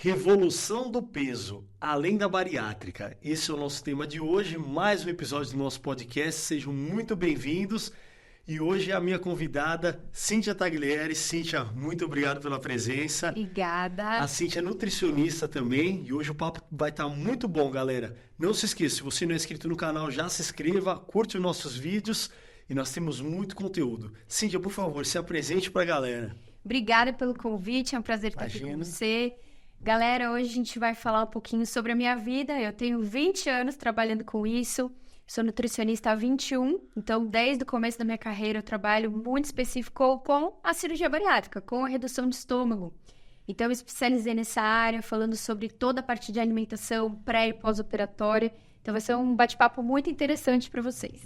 Revolução do peso, além da bariátrica. Esse é o nosso tema de hoje, mais um episódio do nosso podcast. Sejam muito bem-vindos. E hoje é a minha convidada, Cíntia Taglieri. Cíntia, muito obrigado pela presença. Obrigada. A Cíntia é nutricionista também e hoje o papo vai estar muito bom, galera. Não se esqueça, se você não é inscrito no canal, já se inscreva, curte os nossos vídeos e nós temos muito conteúdo. Cíntia, por favor, se apresente para a galera. Obrigada pelo convite, é um prazer estar aqui com você. Galera, hoje a gente vai falar um pouquinho sobre a minha vida. Eu tenho 20 anos trabalhando com isso. Sou nutricionista há 21, então desde o começo da minha carreira eu trabalho muito específico com a cirurgia bariátrica, com a redução de estômago. Então eu me especializei nessa área, falando sobre toda a parte de alimentação pré e pós-operatória. Então vai ser um bate-papo muito interessante para vocês.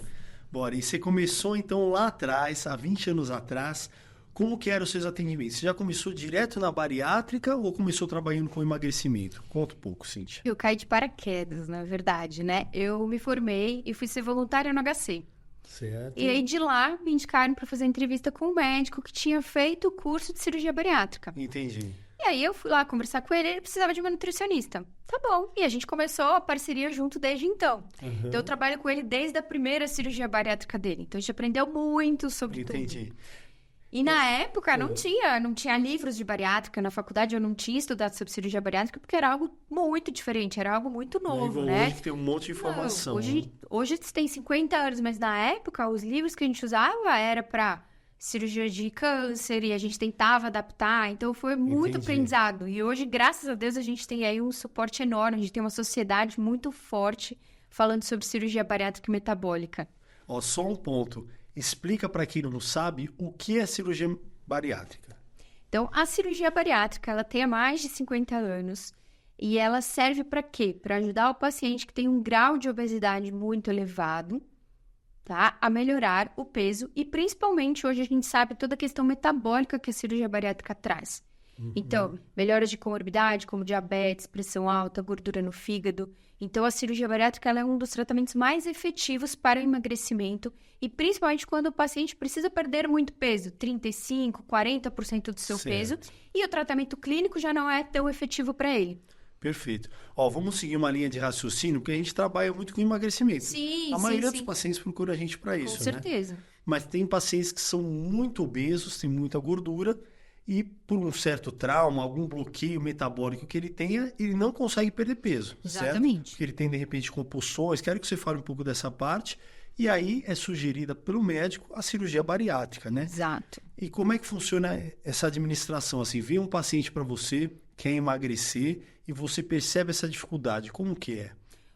Bora, e você começou então lá atrás, há 20 anos atrás. Como que eram os seus atendimentos? Você já começou direto na bariátrica ou começou trabalhando com emagrecimento? Conta um pouco, Cíntia. Eu caí de paraquedas, na verdade, né? Eu me formei e fui ser voluntária no HC. Certo. E aí de lá me indicaram para fazer entrevista com um médico que tinha feito o curso de cirurgia bariátrica. Entendi. E aí eu fui lá conversar com ele, ele precisava de uma nutricionista. Tá bom. E a gente começou a parceria junto desde então. Então eu trabalho com ele desde a primeira cirurgia bariátrica dele. Então a gente aprendeu muito sobre tudo. Entendi. E na época não tinha livros de bariátrica. Na faculdade eu não tinha estudado sobre cirurgia bariátrica porque era algo muito diferente, era algo muito novo, né? Hoje tem um monte de informação. Hoje tem 50 anos, mas na época os livros que a gente usava era para cirurgia de câncer e a gente tentava adaptar. Então foi muito aprendizado. E hoje, graças a Deus, a gente tem aí um suporte enorme. A gente tem uma sociedade muito forte falando sobre cirurgia bariátrica e metabólica. Ó, só um ponto. Explica para quem não sabe o que é cirurgia bariátrica. Então, a cirurgia bariátrica, ela tem há mais de 50 anos e ela serve para quê? Para ajudar o paciente que tem um grau de obesidade muito elevado, tá? A melhorar o peso e, principalmente, hoje a gente sabe toda a questão metabólica que a cirurgia bariátrica traz. Então, melhoras de comorbidade, como diabetes, pressão alta, gordura no fígado. Então, a cirurgia bariátrica ela é um dos tratamentos mais efetivos para o emagrecimento e principalmente quando o paciente precisa perder muito peso, 35%, 40% do seu peso, e o tratamento clínico já não é tão efetivo para ele. Perfeito. Ó, vamos seguir uma linha de raciocínio, porque a gente trabalha muito com emagrecimento. Sim, a maioria dos pacientes procura a gente para isso, com certeza. Né? Mas tem pacientes que são muito obesos, têm muita gordura, e por um certo trauma, algum bloqueio metabólico que ele tenha, ele não consegue perder peso. Exatamente. Certo? Porque ele tem, de repente, compulsões. Quero que você fale um pouco dessa parte. E aí é sugerida pelo médico a cirurgia bariátrica, né? Exato. E como é que funciona essa administração? Assim, vem um paciente para você, quer emagrecer, e você percebe essa dificuldade. Como que é?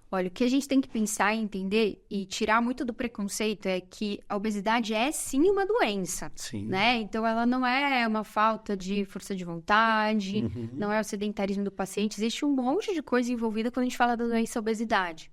Olha, o que a gente tem que pensar e entender e tirar muito do preconceito é que a obesidade é sim uma doença, né? Então, ela não é uma falta de força de vontade, não é o sedentarismo do paciente. Existe um monte de coisa envolvida quando a gente fala da doença obesidade.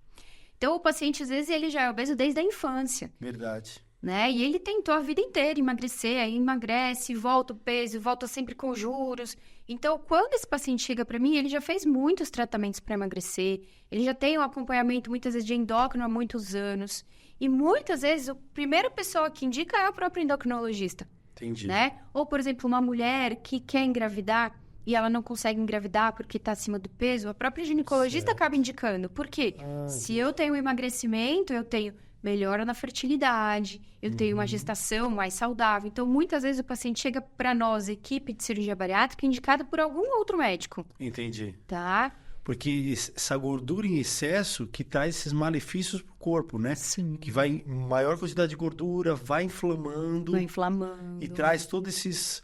Então, o paciente, às vezes, ele já é obeso desde a infância. Verdade. Né? E ele tentou a vida inteira emagrecer, aí emagrece, volta o peso, volta sempre com juros. Então, quando esse paciente chega para mim, ele já fez muitos tratamentos para emagrecer, ele já tem um acompanhamento, muitas vezes, de endócrino há muitos anos. E muitas vezes, a primeira pessoa que indica é o próprio endocrinologista. Entendi. Né? Ou, por exemplo, uma mulher que quer engravidar e ela não consegue engravidar porque está acima do peso, a própria ginecologista acaba indicando. Por quê? Se eu tenho emagrecimento, eu tenho melhora na fertilidade, eu tenho uma gestação mais saudável. Então, muitas vezes o paciente chega para nós, equipe de cirurgia bariátrica, indicada por algum outro médico. Entendi. Tá? Porque essa gordura em excesso que traz esses malefícios para o corpo, né? Sim. Que vai em maior quantidade de gordura, vai inflamando. Vai inflamando. E traz todo esses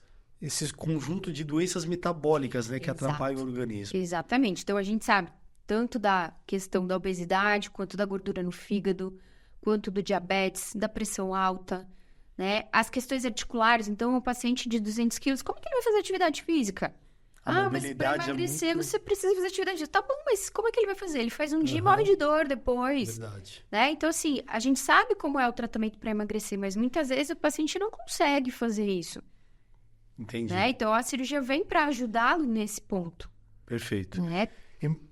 conjunto de doenças metabólicas, né? Que atrapalham o organismo. Exatamente. Então, a gente sabe tanto da questão da obesidade, quanto da gordura no fígado, quanto do diabetes, da pressão alta, né? As questões articulares, então, o paciente de 200 quilos, como que ele vai fazer atividade física? Mas para emagrecer você precisa fazer atividade física. Tá bom, mas como é que ele vai fazer? Ele faz um dia e morre de dor depois. Verdade. Né? Então, assim, a gente sabe como é o tratamento para emagrecer, mas muitas vezes o paciente não consegue fazer isso. Entendi. Né? Então, a cirurgia vem para ajudá-lo nesse ponto. Perfeito. Né?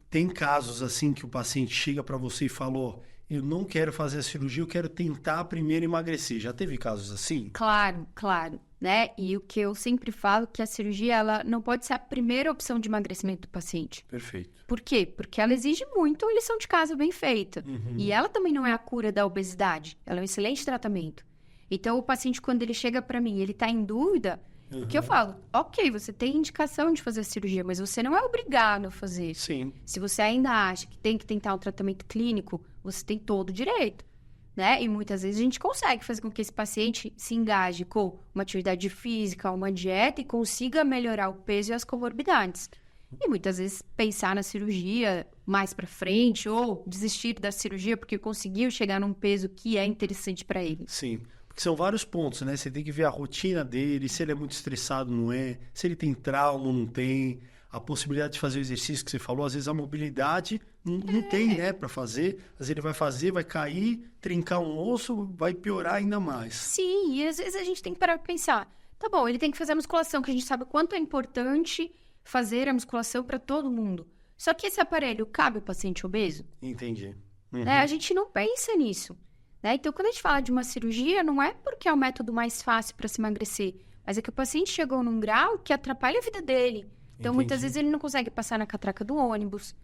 Tem casos assim que o paciente chega para você e falou: eu não quero fazer a cirurgia, eu quero tentar primeiro emagrecer. Já teve casos assim? Claro, claro. né? E o que eu sempre falo que a cirurgia, ela não pode ser a primeira opção de emagrecimento do paciente. Perfeito. Por quê? Porque ela exige muito uma lição de casa bem feita. E ela também não é a cura da obesidade. Ela é um excelente tratamento. Então, o paciente, quando ele chega para mim, ele tá em dúvida, o que eu falo? Ok, você tem indicação de fazer a cirurgia, mas você não é obrigado a fazer. Sim. Se você ainda acha que tem que tentar um tratamento clínico, você tem todo o direito, né? E muitas vezes a gente consegue fazer com que esse paciente se engaje com uma atividade física, uma dieta e consiga melhorar o peso e as comorbidades. E muitas vezes pensar na cirurgia mais para frente ou desistir da cirurgia porque conseguiu chegar num peso que é interessante para ele. Sim. Porque são vários pontos, né? Você tem que ver a rotina dele, se ele é muito estressado, não é, se ele tem trauma ou não tem, a possibilidade de fazer o exercício que você falou, às vezes a mobilidade não tem, né, para fazer. Às vezes ele vai fazer, vai cair, trincar um osso, vai piorar ainda mais. Sim, e às vezes a gente tem que parar para pensar. Tá bom, ele tem que fazer a musculação, que a gente sabe o quanto é importante fazer a musculação para todo mundo. Só que esse aparelho cabe o paciente obeso? Entendi. Né? A gente não pensa nisso. Né? Então, quando a gente fala de uma cirurgia, não é porque é o método mais fácil para se emagrecer, mas é que o paciente chegou num grau que atrapalha a vida dele. Então, muitas vezes ele não consegue passar na catraca do ônibus,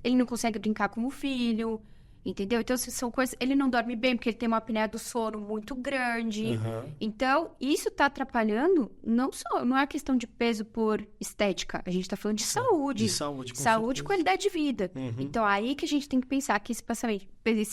ele não consegue brincar com o filho, entendeu? Então, são coisas... Ele não dorme bem porque ele tem uma apneia do sono muito grande. Então, isso está atrapalhando, não é a questão de peso por estética. A gente está falando de saúde. De saúde, com saúde e certeza. qualidade de vida. Então, aí que a gente tem que pensar que esse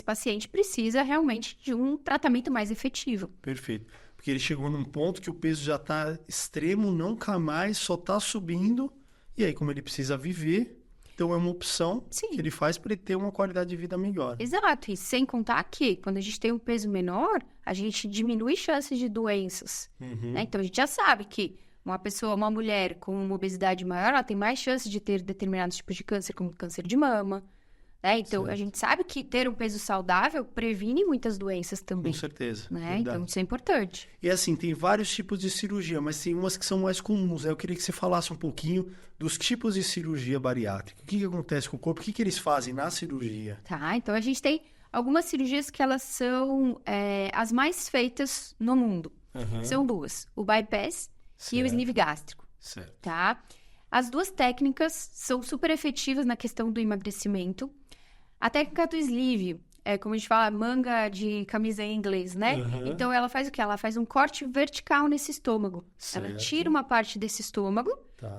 paciente precisa realmente de um tratamento mais efetivo. Perfeito. Porque ele chegou num ponto que o peso já está extremo, não cai mais, só está subindo. E aí, como ele precisa viver, então é uma opção que ele faz para ele ter uma qualidade de vida melhor. Exato. E sem contar que, quando a gente tem um peso menor, a gente diminui chances de doenças. Né? Então, a gente já sabe que uma mulher com uma obesidade maior, ela tem mais chances de ter determinados tipos de câncer, como câncer de mama. Né? Então, a gente sabe que ter um peso saudável previne muitas doenças também. Com certeza. Né? Então, isso é importante. E assim, tem vários tipos de cirurgia, mas tem umas que são mais comuns. Eu queria que você falasse um pouquinho dos tipos de cirurgia bariátrica. O que acontece com o corpo? O que eles fazem na cirurgia? Tá, então a gente tem algumas cirurgias que elas são as mais feitas no mundo. São duas, o bypass e o sleeve gástrico. Certo. Tá? As duas técnicas são super efetivas na questão do emagrecimento. A técnica do sleeve, como a gente fala, manga de camisa em inglês, né? Então, ela faz o quê? Ela faz um corte vertical nesse estômago. Certo. Ela tira uma parte desse estômago,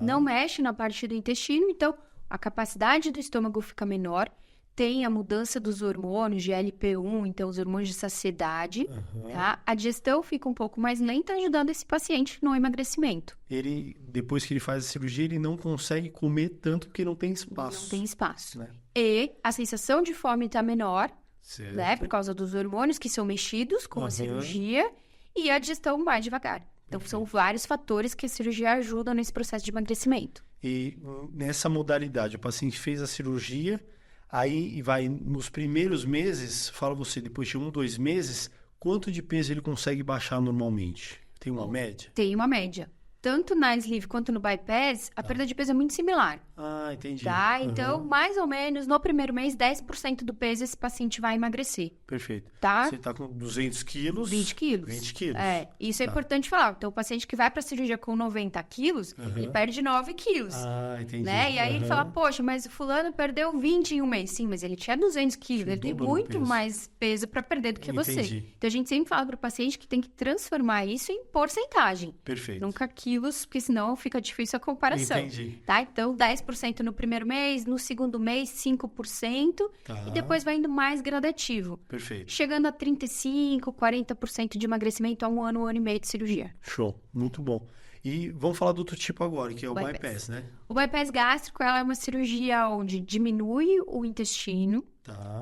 não mexe na parte do intestino, então a capacidade do estômago fica menor. Tem a mudança dos hormônios de LP1, então os hormônios de saciedade, tá? A digestão fica um pouco mais lenta, ajudando esse paciente no emagrecimento. Ele, depois que ele faz a cirurgia, ele não consegue comer tanto porque não tem espaço. Não tem espaço. Né? E a sensação de fome está menor, Certo. né? Por causa dos hormônios que são mexidos com a cirurgia e a digestão mais devagar. Então, são vários fatores que a cirurgia ajuda nesse processo de emagrecimento. E nessa modalidade, o paciente fez a cirurgia, aí vai nos primeiros meses, fala você, depois de 1, 2 meses, quanto de peso ele consegue baixar normalmente? Tem uma média? Tem uma média. Tanto na sleeve quanto no bypass, a perda de peso é muito similar. Ah, entendi. Tá? Então, mais ou menos, no primeiro mês, 10% do peso esse paciente vai emagrecer. Perfeito. Tá? Você está com 200 quilos. 20 quilos. 20 quilos. Isso é importante falar. Então, o paciente que vai para a cirurgia com 90 quilos, ele perde 9 quilos. Ah, entendi. Né? E aí ele fala, poxa, mas o fulano perdeu 20 em um mês. Sim, mas ele tinha 200 quilos. Ele tem muito mais peso para perder do que você. Então, a gente sempre fala para o paciente que tem que transformar isso em porcentagem. Perfeito. Nunca quilos, porque senão fica difícil a comparação. Entendi. Tá? Então, 10% no primeiro mês, no segundo mês, 5%. E depois vai indo mais gradativo. Perfeito. Chegando a 35%, 40% de emagrecimento a um ano e meio de cirurgia. Show. Muito bom. E vamos falar do outro tipo agora, que é o bypass, né? O bypass gástrico, ela é uma cirurgia onde diminui o intestino.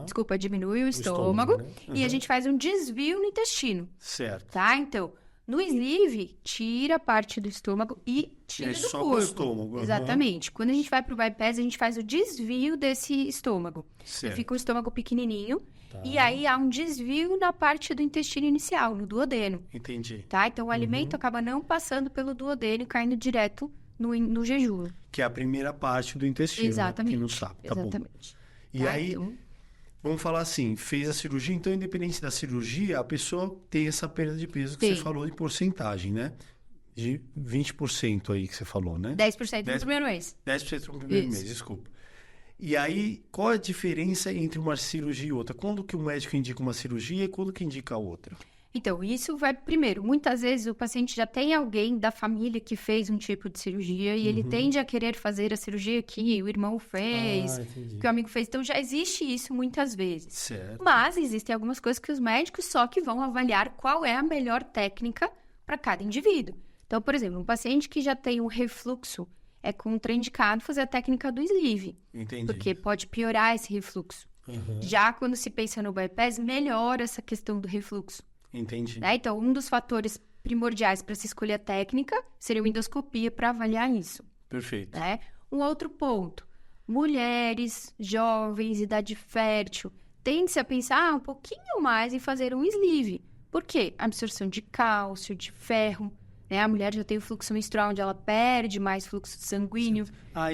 Desculpa, diminui o estômago. Né? E a gente faz um desvio no intestino. Certo. Tá? Então, no sleeve, tira parte do estômago e tira do só corpo. O estômago. Exatamente. Quando a gente vai pro bypass, a gente faz o desvio desse estômago. Certo. Fica o estômago pequenininho. E aí há um desvio na parte do intestino inicial, no duodeno. Entendi. Tá? Então, o alimento acaba não passando pelo duodeno e caindo direto no jejum. Que é a primeira parte do intestino. Exatamente. Né? Quem não sabe. Tá Exatamente. Bom. E aí... Então... Vamos falar assim, fez a cirurgia, então independente da cirurgia, a pessoa tem essa perda de peso que você falou em porcentagem, né? De 20% aí que você falou, né? 10% no primeiro mês. 10% no primeiro Isso. mês, desculpa. E aí, qual a diferença entre uma cirurgia e outra? Quando que o médico indica uma cirurgia e quando que indica a outra? Então, isso vai primeiro. Muitas vezes o paciente já tem alguém da família que fez um tipo de cirurgia e ele tende a querer fazer a cirurgia que o irmão fez, que o amigo fez. Então, já existe isso muitas vezes. Certo. Mas existem algumas coisas que os médicos só que vão avaliar qual é a melhor técnica para cada indivíduo. Então, por exemplo, um paciente que já tem um refluxo, é contraindicado fazer a técnica do sleeve. Entendi. Porque pode piorar esse refluxo. Já quando se pensa no bypass, melhora essa questão do refluxo. Entendi. Né? Então, um dos fatores primordiais para se escolher a técnica seria a endoscopia para avaliar isso. Perfeito. Né? Um outro ponto. Mulheres, jovens, idade fértil, tende-se a pensar um pouquinho mais em fazer um sleeve. Por quê? Absorção de cálcio, de ferro. Né? A mulher já tem o fluxo menstrual, onde ela perde mais fluxo sanguíneo.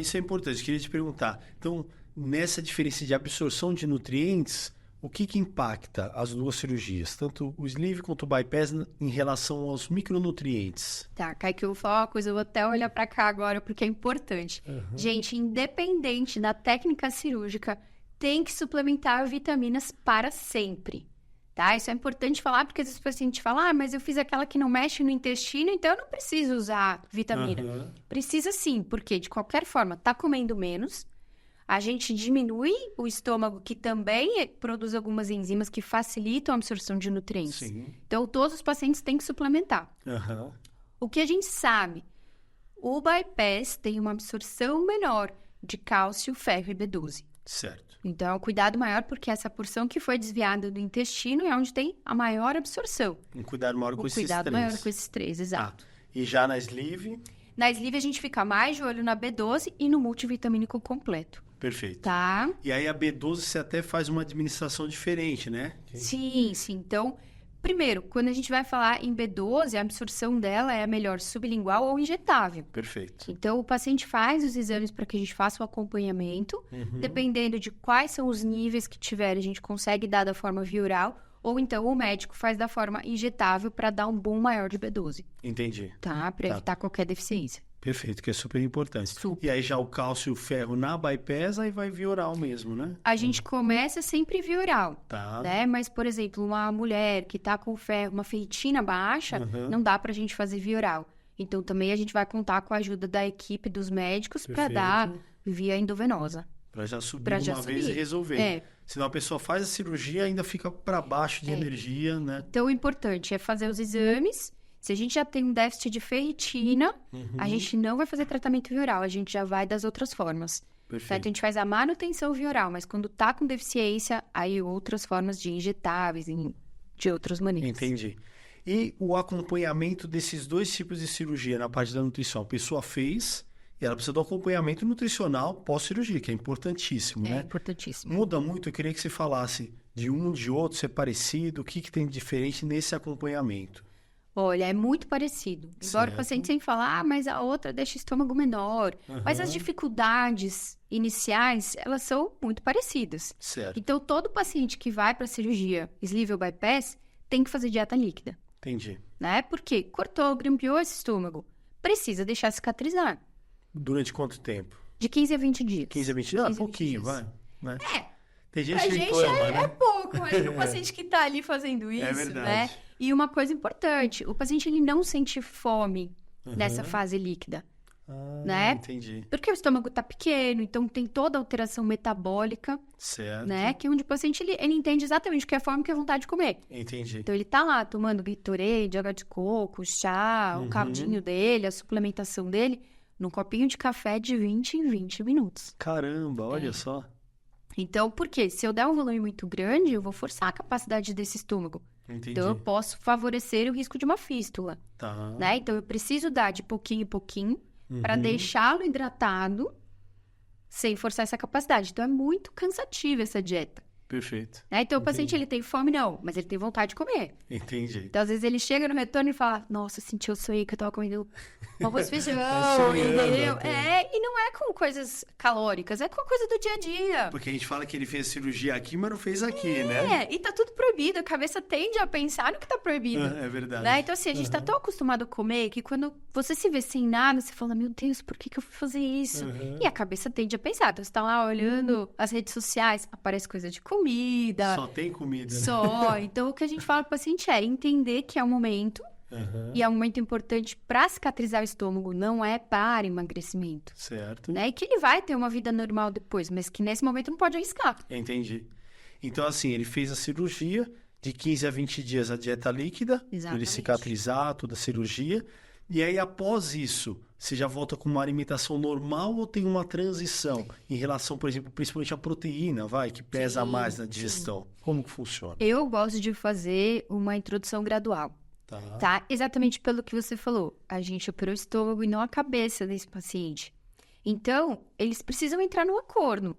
Isso é importante. Queria te perguntar. Então, nessa diferença de absorção de nutrientes, o que impacta as duas cirurgias, tanto o sleeve quanto o bypass, em relação aos micronutrientes? Tá, Kaique, eu vou falar uma coisa, eu vou até olhar para cá agora, porque é importante. Gente, independente da técnica cirúrgica, tem que suplementar vitaminas para sempre. Tá? Isso é importante falar, porque às vezes o paciente fala, mas eu fiz aquela que não mexe no intestino, então eu não preciso usar vitamina. Precisa sim, porque de qualquer forma, tá comendo menos, a gente diminui o estômago, que também produz algumas enzimas que facilitam a absorção de nutrientes. Sim. Então, todos os pacientes têm que suplementar. O que a gente sabe? O bypass tem uma absorção menor de cálcio, ferro e B12. Certo. Então, é um cuidado maior, porque essa porção que foi desviada do intestino é onde tem a maior absorção. Um cuidado maior com esses três. Cuidado maior com esses três, exato. E já na sleeve? Na sleeve, a gente fica mais de olho na B12 e no multivitamínico completo. Perfeito. Tá? E aí a B12 você até faz uma administração diferente, né? Sim. Então, primeiro, quando a gente vai falar em B12, a absorção dela é a melhor sublingual ou injetável. Perfeito. Então, o paciente faz os exames para que a gente faça o acompanhamento. Dependendo de quais são os níveis que tiver, a gente consegue dar da forma via oral. Ou então, o médico faz da forma injetável para dar um boom maior de B12. Entendi. Tá? Para evitar qualquer deficiência. Perfeito, que é super importante. Super. E aí já o cálcio e o ferro na bypass, aí vai via oral mesmo, né? A gente começa sempre via oral. Tá. Né? Mas, por exemplo, uma mulher que está com ferro, uma ferritina baixa, não dá para a gente fazer via oral. Então, também a gente vai contar com a ajuda da equipe dos médicos para dar via endovenosa. Para já subir de uma vez e resolver. Senão a pessoa faz a cirurgia e ainda fica para baixo de energia, né? Então, o importante é fazer os exames. Se a gente já tem um déficit de ferritina, a gente não vai fazer tratamento via oral, a gente já vai das outras formas. Perfeito. Certo? A gente faz a manutenção via oral, mas quando tá com deficiência, aí outras formas de injetáveis, de outras maneiras. Entendi. E o acompanhamento desses dois tipos de cirurgia na parte da nutrição? A pessoa fez e ela precisa do acompanhamento nutricional pós-cirurgia, que é importantíssimo, né? É importantíssimo. Muda muito, eu queria que você falasse de um, de outro, se é parecido, o que tem de diferente nesse acompanhamento? Olha, é muito parecido. Embora o paciente sempre fale, mas a outra deixa o estômago menor. Mas as dificuldades iniciais, elas são muito parecidas. Certo. Então, todo paciente que vai para a cirurgia sleeve ou bypass tem que fazer dieta líquida. Entendi. Né? Porque cortou, grampeou esse estômago. Precisa deixar cicatrizar. Durante quanto tempo? De 15 a 20 dias. 15 a 20 dias? Pouquinho, vai. Né? Tem gente Pra que gente reclama, né? é pouco, mas pro paciente que tá ali fazendo isso, verdade. né? E uma coisa importante, o paciente ele não sente fome nessa fase líquida, né? Entendi. Porque o estômago tá pequeno, então tem toda a alteração metabólica, Certo. né? Que onde o paciente ele entende exatamente o que é fome e o que é vontade de comer. Entendi. Então ele tá lá tomando Gatorade, água de coco, chá, o caldinho dele, a suplementação dele, num copinho de café de 20 em 20 minutos. Caramba, olha só. Então, por quê? Se eu der um volume muito grande, eu vou forçar a capacidade desse estômago. Entendi. Então, eu posso favorecer o risco de uma fístula, Tá. né? Então, eu preciso dar de pouquinho em pouquinho para deixá-lo hidratado sem forçar essa capacidade. Então, é muito cansativa essa dieta. Perfeito. Né? Então, o paciente, ele tem fome? Não, mas ele tem vontade de comer. Entendi. Então, às vezes, ele chega no retorno e fala, nossa, senti o sonho que eu tava comendo arroz e feijão, sonhando entendeu? até. E não é com coisas calóricas, é com coisa do dia a dia. Porque a gente fala que ele fez cirurgia aqui, mas não fez aqui, né? E tá tudo proibido, a cabeça tende a pensar no que tá proibido. É verdade. Né? Então, assim, a gente tá tão acostumado a comer que quando você se vê sem nada, você fala, meu Deus, por que eu fui fazer isso? E a cabeça tende a pensar. Então, você tá lá olhando as redes sociais, aparece coisa de comida. Só tem comida, né? Só. Então, o que a gente fala pro paciente é entender que é um momento, e é um momento importante para cicatrizar o estômago, não é para emagrecimento. Certo. Né? E que ele vai ter uma vida normal depois, mas que nesse momento não pode arriscar. Entendi. Então, assim, ele fez a cirurgia, de 15 a 20 dias a dieta líquida, pra ele Exatamente. cicatrizar toda a cirurgia. E aí, após isso, você já volta com uma alimentação normal ou tem uma transição em relação, por exemplo, principalmente à proteína, que pesa Sim, mais na digestão? Como que funciona? Eu gosto de fazer uma introdução gradual. Tá? Exatamente pelo que você falou. A gente operou o estômago e não a cabeça desse paciente. Então, eles precisam entrar no acordo.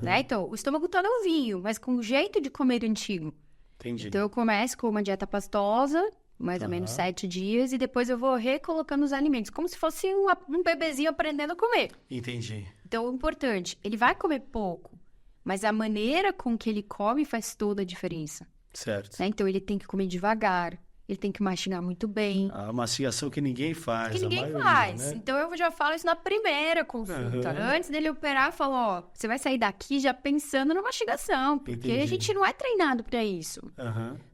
Né? Então, o estômago tá novinho, mas com um jeito de comer antigo. Entendi. Então, eu começo com uma dieta pastosa, mais ou menos 7 dias, e depois eu vou recolocando os alimentos, como se fosse um bebezinho aprendendo a comer. Entendi. Então, o importante, ele vai comer pouco, mas a maneira com que ele come faz toda a diferença. Certo. Né? Então, ele tem que comer devagar, ele tem que mastigar muito bem. A mastigação que ninguém faz. Que ninguém a maioria, faz. né? Então, eu já falo isso na primeira consulta. Antes dele operar, eu falo, ó, você vai sair daqui já pensando na mastigação, porque Entendi. a gente não é treinado pra isso.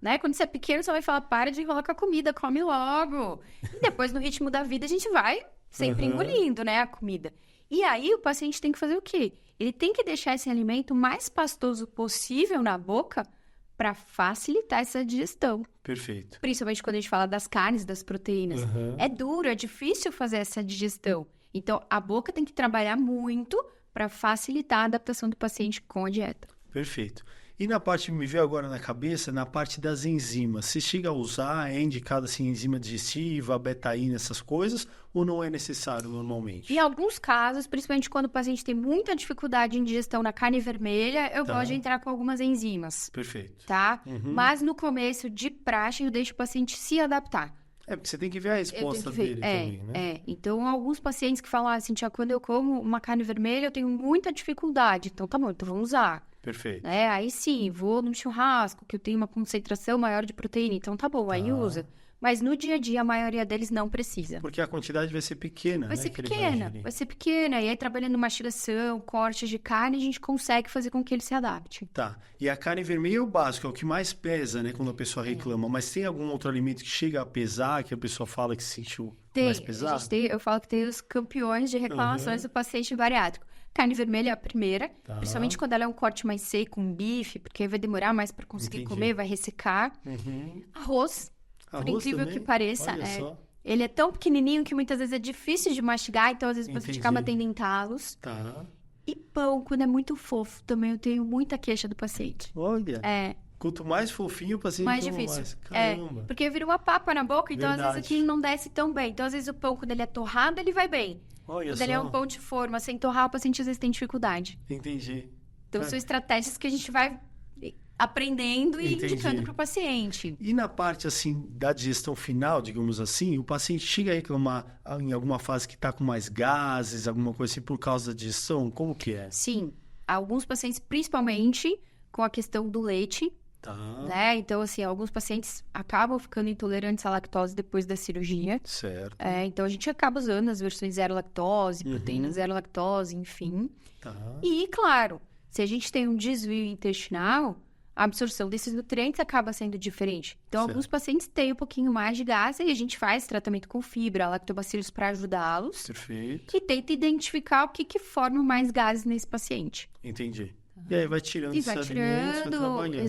Né? Quando você é pequeno, você vai falar, para de enrolar com a comida, come logo. E depois, no ritmo da vida, a gente vai sempre engolindo, né, a comida. E aí, o paciente tem que fazer o quê? Ele tem que deixar esse alimento mais pastoso possível na boca para facilitar essa digestão. Perfeito. Principalmente quando a gente fala das carnes, das proteínas. É duro, é difícil fazer essa digestão. Então, a boca tem que trabalhar muito para facilitar a adaptação do paciente com a dieta. Perfeito. E na parte, me veio agora na cabeça, na parte das enzimas. Você chega a usar, é indicado assim, enzima digestiva, betaína, essas coisas, ou não é necessário normalmente? Em alguns casos, principalmente quando o paciente tem muita dificuldade em digestão na carne vermelha, eu gosto de entrar com algumas enzimas. Perfeito. Tá? Mas no começo, de praxe, eu deixo o paciente se adaptar. É, porque você tem que ver a resposta dele também, né? Então, alguns pacientes que falam assim, tia, quando eu como uma carne vermelha, eu tenho muita dificuldade. Então, tá bom, então vamos usar. Perfeito. Aí sim, vou no churrasco, que eu tenho uma concentração maior de proteína. Então, tá bom, aí usa. Mas no dia a dia, a maioria deles não precisa. Porque a quantidade vai ser pequena, Vai né? ser que ele pequena, ingerir. vai ser pequena. E aí, trabalhando mastigação, cortes de carne, a gente consegue fazer com que ele se adapte. Tá. E a carne vermelha é o básico, é o que mais pesa, né? Quando a pessoa reclama. Mas tem algum outro alimento que chega a pesar, que a pessoa fala que se sentiu mais pesado? Eu falo que tem os campeões de reclamações do paciente bariátrico. Carne vermelha é a primeira, principalmente quando ela é um corte mais seco, um bife, porque aí vai demorar mais para conseguir comer, vai ressecar. Arroz, por incrível também? que pareça, Olha só. ele é tão pequenininho que muitas vezes é difícil de mastigar, então às vezes o paciente Entendi. acaba tendo entalos. Tá. E pão, quando é muito fofo, também eu tenho muita queixa do paciente. Olha. É, Quanto mais fofinho o paciente mais toma difícil. mais. Caramba. Porque vira uma papa na boca, então às Verdade. vezes aquilo não desce tão bem. Então às vezes o pão, quando ele é torrado, ele vai bem. Olha Quando só. ele é um pão de forma, sem torrar, o paciente às vezes tem dificuldade. Entendi. Então, Cara, são estratégias que a gente vai aprendendo e Entendi. indicando para o paciente. E na parte, assim, da digestão final, digamos assim, o paciente chega a reclamar em alguma fase que está com mais gases, alguma coisa assim, por causa da digestão? Como que é? Sim, alguns pacientes, principalmente com a questão do leite, Tá. né? Então, assim, alguns pacientes acabam ficando intolerantes à lactose depois da cirurgia. Certo. Então, a gente acaba usando as versões zero lactose, proteína zero lactose, enfim. Tá. E, claro, se a gente tem um desvio intestinal, a absorção desses nutrientes acaba sendo diferente. Então, Certo. alguns pacientes têm um pouquinho mais de gás e a gente faz tratamento com fibra, lactobacilos para ajudá-los Perfeito. e tenta identificar o que forma mais gases nesse paciente. Entendi. E aí vai tirando E esses vai alimentos, vai tirando. trabalhando.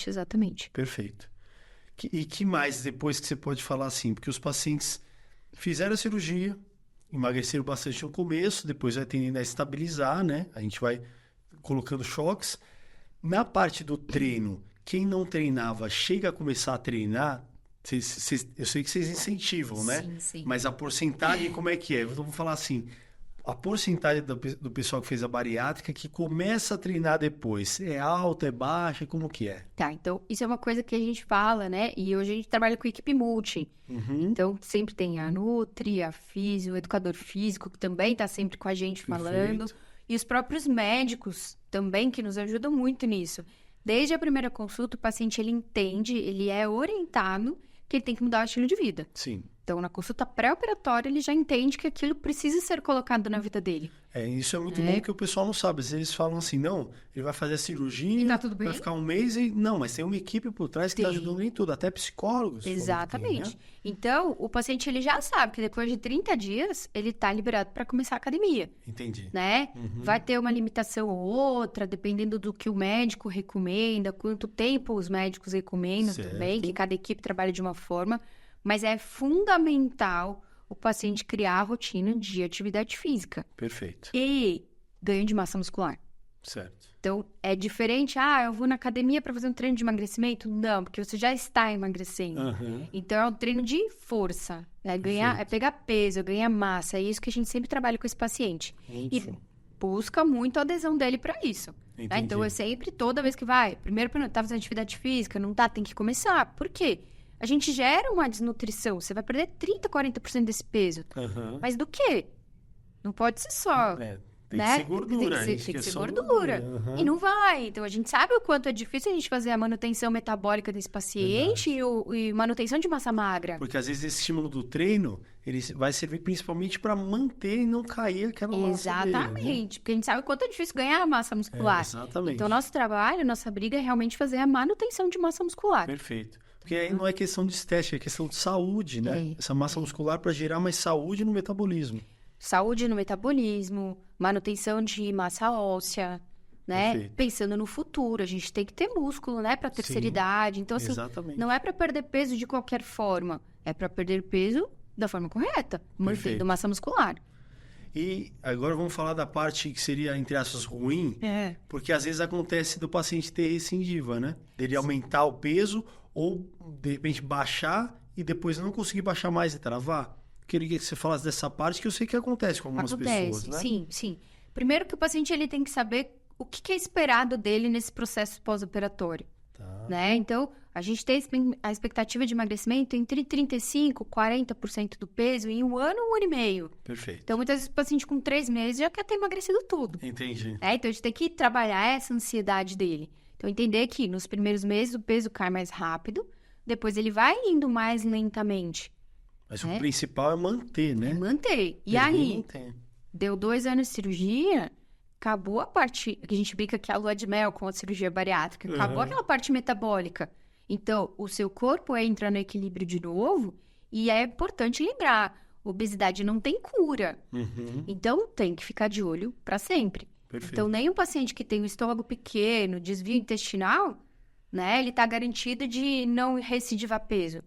Exatamente. Perfeito. E que mais depois que você pode falar assim? Porque os pacientes fizeram a cirurgia, emagreceram bastante no começo, depois vai tendendo a estabilizar, né? A gente vai colocando choques. Na parte do treino, quem não treinava chega a começar a treinar, eu sei que vocês incentivam, né? Sim. Mas a porcentagem como é que é? Vamos falar assim, A porcentagem do pessoal que fez a bariátrica que começa a treinar depois, é alta, é baixa, como que é? Tá, então isso é uma coisa que a gente fala, né? E hoje a gente trabalha com equipe multi. Então sempre tem a Nutri, a Físio, o educador físico, que também tá sempre com a gente falando. Perfeito. E os próprios médicos também, que nos ajudam muito nisso. Desde a primeira consulta, o paciente ele entende, ele é orientado que ele tem que mudar o estilo de vida. Sim. Então, na consulta pré-operatória, ele já entende que aquilo precisa ser colocado na vida dele. Isso é muito bom porque o pessoal não sabe. Às vezes eles falam assim, não, ele vai fazer a cirurgia, E tá tudo bem? vai ficar um mês e... Não, mas tem uma equipe por trás que está Tem. ajudando em tudo, até psicólogos. Exatamente. Tem, né? Então, o paciente ele já sabe que depois de 30 dias, ele está liberado para começar a academia, Entendi. né? Vai ter uma limitação ou outra, dependendo do que o médico recomenda, quanto tempo os médicos recomendam Certo. também, que cada equipe trabalha de uma forma. Mas é fundamental o paciente criar a rotina de atividade física Perfeito. e ganho de massa muscular. Certo. Então, é diferente, eu vou na academia para fazer um treino de emagrecimento? Não, porque você já está emagrecendo. Então, é um treino de força. É pegar peso, é ganhar massa. É isso que a gente sempre trabalha com esse paciente. E busca muito a adesão dele para isso. Né? Entendi. Então, é sempre, toda vez que vai, primeiro, tá fazendo atividade física, não tá, tem que começar. Por quê? A gente gera uma desnutrição. Você vai perder 30%, 40% desse peso. Mas do quê? Não pode ser só... Tem que ser gordura. Tem que ser gordura. E não vai. Então, a gente sabe o quanto é difícil a gente fazer a manutenção metabólica desse paciente e manutenção de massa magra. Porque às vezes esse estímulo do treino, ele vai servir principalmente para manter e não cair aquela massa dele, né? Exatamente. Porque a gente sabe o quanto é difícil ganhar massa muscular. Exatamente. Então, nosso trabalho, nossa briga é realmente fazer a manutenção de massa muscular. Perfeito. Porque aí não é questão de estética, é questão de saúde, né? Essa massa muscular para gerar mais saúde no metabolismo. Saúde no metabolismo, manutenção de massa óssea, né? Perfeito. Pensando no futuro, a gente tem que ter músculo, né? Para terceira idade. Então, assim, exatamente. não é para perder peso de qualquer forma. É para perder peso da forma correta, mantendo massa muscular. E agora vamos falar da parte que seria, entre aspas, ruim, porque às vezes acontece do paciente ter recidiva, né? Dele aumentar o peso ou, de repente, baixar e depois não conseguir baixar mais e travar. Queria que você falasse dessa parte, que eu sei que acontece com algumas pessoas, né? Sim. Primeiro que o paciente ele tem que saber o que é esperado dele nesse processo pós-operatório. Tá. Né? Então, a gente tem a expectativa de emagrecimento entre 35% e 40% do peso em 1 ano, 1 ano e meio. Perfeito. Então, muitas vezes o paciente com 3 meses já quer ter emagrecido tudo. Entendi. Então, a gente tem que trabalhar essa ansiedade dele. Então, entender que nos primeiros meses o peso cai mais rápido, depois ele vai indo mais lentamente. Mas o principal é manter, né? É manter. E aí, deu 2 anos de cirurgia, acabou a parte que a gente brinca que é a lua de mel com a cirurgia bariátrica. Acabou aquela parte metabólica. Então, o seu corpo entra no equilíbrio de novo e é importante lembrar, obesidade não tem cura. Então, tem que ficar de olho para sempre. Perfeito. Então, nem um paciente que tem um estômago pequeno, desvio intestinal, né, ele está garantido de não recidivar peso.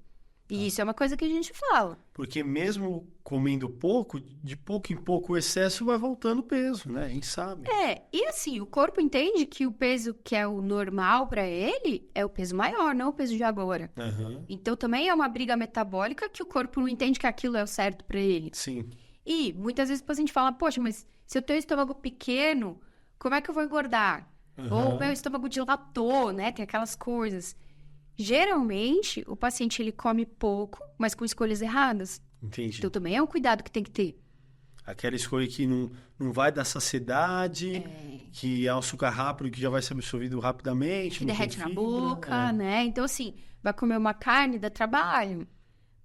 E isso é uma coisa que a gente fala. Porque mesmo comendo pouco, de pouco em pouco o excesso vai voltando o peso, né? A gente sabe. E assim, o corpo entende que o peso que é o normal para ele é o peso maior, não o peso de agora. Então também é uma briga metabólica que o corpo não entende que aquilo é o certo para ele. Sim. E muitas vezes o paciente fala, poxa, mas se eu tenho estômago pequeno, como é que eu vou engordar? Ou meu estômago dilatou, né? Tem aquelas coisas. Geralmente, o paciente ele come pouco, mas com escolhas erradas. Entendi. Então, também é um cuidado que tem que ter. Aquela escolha que não vai dar saciedade, que é um açúcar rápido que já vai ser absorvido rapidamente. Que derrete na boca, né? Então, assim, vai comer uma carne, dá trabalho.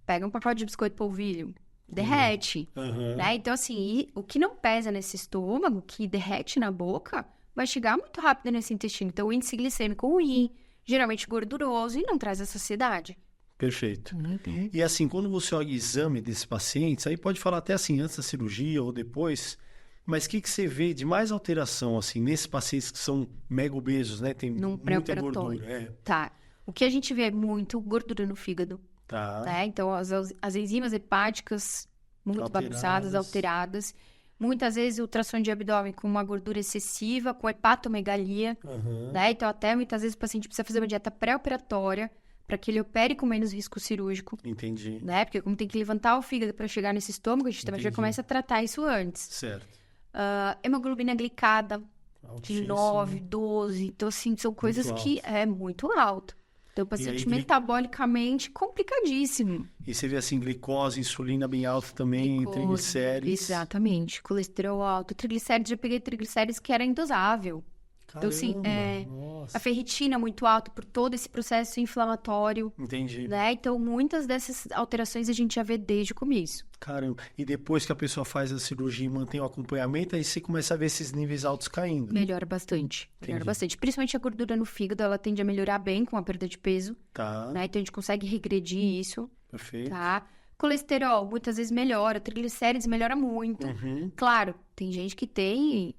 Pega um pacote de biscoito polvilho, derrete. Né? Então, assim, o que não pesa nesse estômago, que derrete na boca, vai chegar muito rápido nesse intestino. Então, o índice glicêmico ruim, geralmente gorduroso e não traz a saciedade. Perfeito. E assim, quando você olha o exame desses pacientes, aí pode falar até assim, antes da cirurgia ou depois, mas o que você vê de mais alteração, assim, nesses pacientes que são mega obesos, né? Tem muita gordura. Tá. O que a gente vê é muito gordura no fígado. Tá. Né? Então, as enzimas hepáticas muito bagunçadas, alteradas. Muitas vezes ultrassom de abdômen com uma gordura excessiva, com hepatomegalia. Né? Então, até muitas vezes o paciente precisa fazer uma dieta pré-operatória para que ele opere com menos risco cirúrgico. Entendi. Né? Porque como tem que levantar o fígado para chegar nesse estômago, a gente também já começa a tratar isso antes. Certo. Hemoglobina glicada de Altíssimo. 9, 12. Então, assim, são coisas que é muito alto. Então, o paciente metabolicamente complicadíssimo. E você vê assim, glicose, insulina bem alta também, triglicérides. Exatamente. Colesterol alto. Triglicérides, já peguei triglicérides que era indosável. Caramba, Então, assim, nossa. a ferritina muito alta por todo esse processo inflamatório. Entendi. Né? Então, muitas dessas alterações a gente já vê desde o começo. Caramba. E depois que a pessoa faz a cirurgia e mantém o acompanhamento, aí você começa a ver esses níveis altos caindo. Melhora bastante. Melhora Entendi. bastante. Principalmente a gordura no fígado, ela tende a melhorar bem com a perda de peso. Tá, Né? Então, a gente consegue regredir isso. perfeito. Tá? Colesterol, muitas vezes melhora. Triglicérides melhora muito. Uhum. Claro, tem gente que tem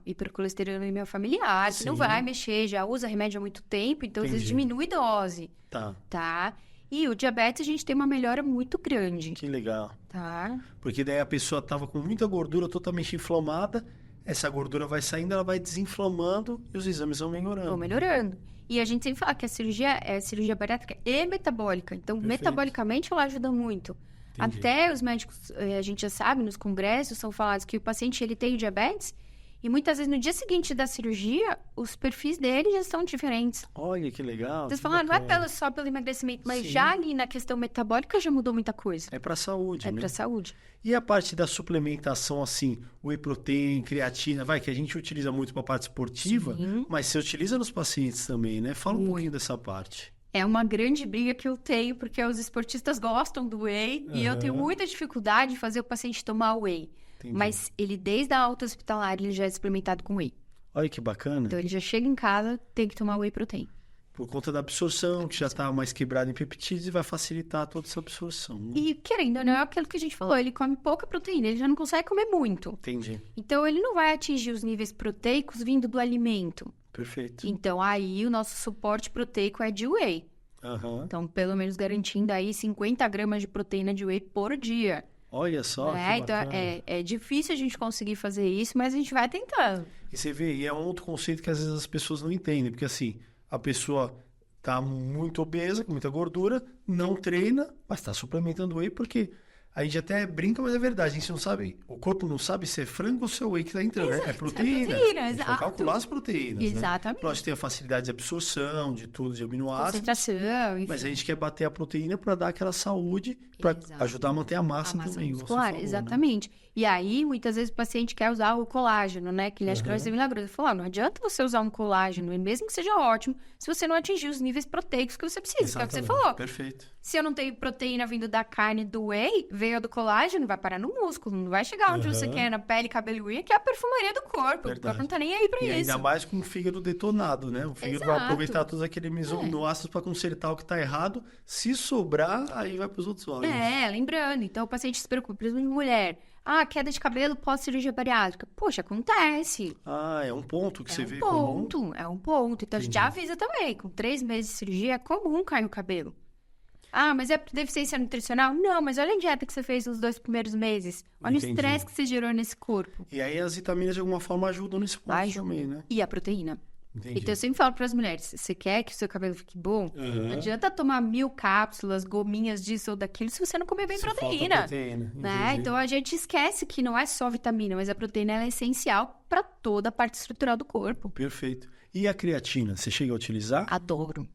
hipercolesterolemia familiar, que não Sim. vai mexer, já usa remédio há muito tempo, então às vezes Entendi. diminui dose, Tá, tá? E o diabetes a gente tem uma melhora muito grande, que legal. tá? Porque daí a pessoa tava com muita gordura totalmente inflamada, essa gordura vai saindo, ela vai desinflamando e os exames vão melhorando. Vão melhorando. E a gente sempre fala que a cirurgia é cirurgia bariátrica e metabólica. Então, Perfeito. metabolicamente, ela ajuda muito. Entendi. Até os médicos, a gente já sabe, nos congressos, são falados que o paciente ele tem diabetes e muitas vezes no dia seguinte da cirurgia, os perfis dele já estão diferentes. Olha que legal. Então, você que fala, não é bacana. só pelo emagrecimento, mas Sim. já ali na questão metabólica já mudou muita coisa. É pra saúde, É né? pra saúde. E a parte da suplementação, assim, whey protein, creatina, vai, que a gente utiliza muito pra parte esportiva, Sim. mas você utiliza nos pacientes também, né? Fala um Muito. pouquinho dessa parte. É uma grande briga que eu tenho, porque os esportistas gostam do whey e eu tenho muita dificuldade de fazer o paciente tomar whey. Entendi. Mas ele, desde a alta hospitalar, ele já é suplementado com whey. Olha que bacana. Então, ele já chega em casa, tem que tomar whey protein. Por conta da absorção, que já tá mais quebrado em peptídeos e vai facilitar toda essa absorção, né? E, querendo ou não, é aquilo que a gente falou, ele come pouca proteína, ele já não consegue comer muito. Entendi. Então, ele não vai atingir os níveis proteicos vindo do alimento. Perfeito. Então, aí, o nosso suporte proteico é de whey. Aham. Então, pelo menos garantindo aí 50 gramas de proteína de whey por dia. Olha só, Né? que Então, bacana. é difícil a gente conseguir fazer isso, mas a gente vai tentando. E você vê, e é um outro conceito que às vezes as pessoas não entendem, porque assim, a pessoa tá muito obesa, com muita gordura, não treina, mas tá suplementando whey, porque a gente até brinca, mas é verdade, a gente não sabe, o corpo não sabe se é frango ou se é whey que tá entrando, é proteína. proteína, A gente vai exato. calcular as proteínas, Exatamente. né? Lógico, tem a facilidade de absorção, de tudo, de aminoácidos, Concentração, enfim. mas a gente quer bater a proteína para dar aquela saúde, para Exato. ajudar a manter a massa, A massa também, igual você muscular, falou, né? exatamente. E aí, muitas vezes, o paciente quer usar o colágeno, né? Que ele acha que vai ser milagroso. Eu falo, não adianta você usar um colágeno, e mesmo que seja ótimo, se você não atingir os níveis proteicos que você precisa, que é o que você Exatamente. falou. Perfeito. Se eu não tenho proteína vindo da carne do whey, veio a do colágeno, vai parar no músculo, não vai chegar onde você quer, na pele, cabelo e unha, que é a perfumaria do corpo. Verdade. O corpo não tá nem aí pra E isso. ainda mais com o fígado detonado, né? O fígado vai Exato. aproveitar todos aqueles aminoácidos para consertar o que está errado. Se sobrar, aí vai para os outros órgãos. Lembrando, então o paciente se preocupa, principalmente mulher. Ah, queda de cabelo pós-cirurgia bariátrica. Poxa, acontece. Ah, é um ponto que você vê É comum. um ponto. Então a gente avisa também, com 3 meses de cirurgia é comum cair o cabelo. Ah, mas é por deficiência nutricional? Não, mas olha a dieta que você fez nos 2 primeiros meses. Olha Entendi. o estresse que você gerou nesse corpo. E aí as vitaminas de alguma forma ajudam nesse ponto Ajudam. também, né? E a proteína. Entendi. Então eu sempre falo para as mulheres, você quer que o seu cabelo fique bom? Não adianta tomar 1000 cápsulas, gominhas disso ou daquilo, se você não comer bem Se falta proteína. proteína, Né? entendi. Então a gente esquece que não é só vitamina, mas a proteína ela é essencial para toda a parte estrutural do corpo. Perfeito. E a creatina, você chega a utilizar? Adoro.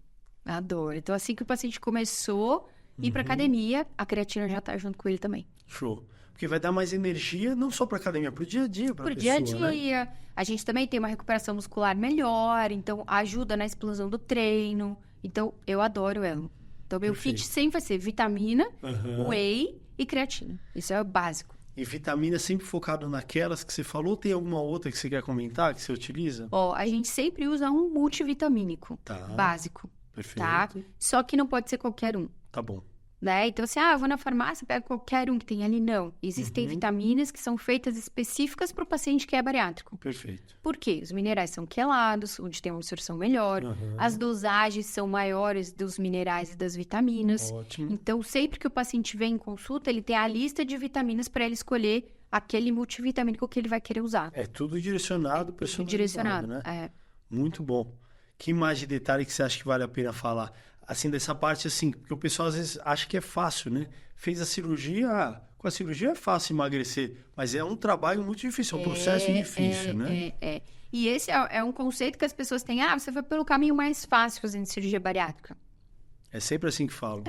Então assim que o paciente começou a ir para academia, a creatina já tá junto com ele também. Show. Porque vai dar mais energia, não só para academia, para o dia a dia, para a Pro pessoa, dia a né? dia. A gente também tem uma recuperação muscular melhor, então ajuda na explosão do treino. Então eu adoro ela. Então meu Perfeito. fit sempre vai ser vitamina, Aham. whey e creatina. Isso é o básico. E vitamina sempre focado naquelas que você falou, tem alguma outra que você quer comentar, que você utiliza? Ó, a gente sempre usa um multivitamínico Tá. básico, Perfeito. tá? Só que não pode ser qualquer um. Tá bom. Né? Então, assim, vou na farmácia, pego qualquer um que tem ali. Não. Existem vitaminas que são feitas específicas para o paciente que é bariátrico. Perfeito. Por quê? Os minerais são quelados, onde tem uma absorção melhor. As dosagens são maiores dos minerais e das vitaminas. Ótimo. Então, sempre que o paciente vem em consulta, ele tem a lista de vitaminas para ele escolher aquele multivitamínico que ele vai querer usar. É tudo direcionado, personalizado, Direcionado. né? É. Muito bom. Que mais de detalhe que você acha que vale a pena falar? Assim, dessa parte, assim, porque o pessoal às vezes acha que é fácil, né? Fez a cirurgia, com a cirurgia é fácil emagrecer, mas é um trabalho muito difícil, é um processo difícil, né? E esse é um conceito que as pessoas têm. Você foi pelo caminho mais fácil fazendo cirurgia bariátrica. É sempre assim que falam.